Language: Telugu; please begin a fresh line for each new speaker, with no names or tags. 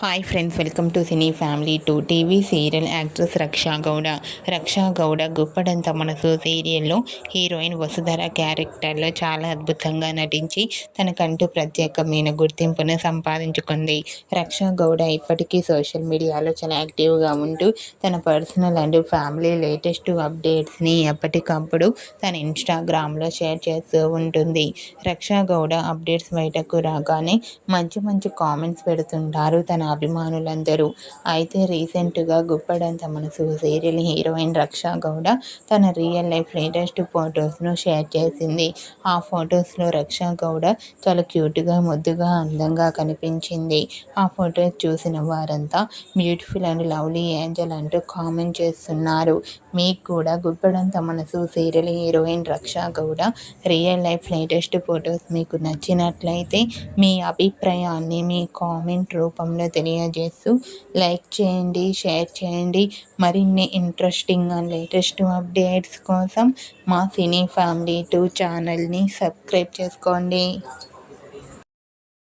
Hi friends, welcome to cine family two. TV serial actress Raksha Gowda. Raksha Gowda Guppedantha Manasu సీరియల్లో హీరోయిన్ వసుధర క్యారెక్టర్లో చాలా అద్భుతంగా నటించి తనకంటూ ప్రత్యేకమైన గుర్తింపును సంపాదించుకుంది. రక్షా గౌడ ఇప్పటికీ సోషల్ మీడియాలో చాలా యాక్టివ్గా ఉంటూ తన పర్సనల్ అండ్ ఫ్యామిలీ లేటెస్ట్ అప్డేట్స్ని ఎప్పటికప్పుడు తన ఇన్స్టాగ్రామ్లో షేర్ చేస్తూ ఉంటుంది. రక్షా గౌడ అప్డేట్స్ బయటకు రాగానే మంచి మంచి కామెంట్స్ పెడుతుంటారు తన అభిమానులందరూ. అయితే రీసెంట్గా గుప్పడంత మనసు సీరియల్ హీరోయిన్ రక్షా గౌడ తన రియల్ లైఫ్ లేటెస్ట్ ఫొటోస్ను షేర్ చేసింది. ఆ ఫొటోస్లో రక్షా గౌడ చాలా క్యూట్గా, ముద్దుగా, అందంగా కనిపించింది. ఆ ఫొటోస్ చూసిన వారంతా బ్యూటిఫుల్ అండ్ లవ్లీ ఏంజల్ అంటూ కామెంట్ చేస్తున్నారు. మీకు కూడా Guppedantha Manasu serial heroine Raksha Gowda real life latest photos మీకు నచ్చినట్లయితే మీ అభిప్రాయాన్ని మీ కామెంట్ రూపంలో తెలియజేస్తూ లైక్ చేయండి, షేర్ చేయండి. మరిన్ని ఇంట్రెస్టింగ్ అండ్ లేటెస్ట్ అప్డేట్స్ కోసం మా సినీ ఫ్యామిలీ 2 ఛానల్ని సబ్స్క్రైబ్ చేసుకోండి.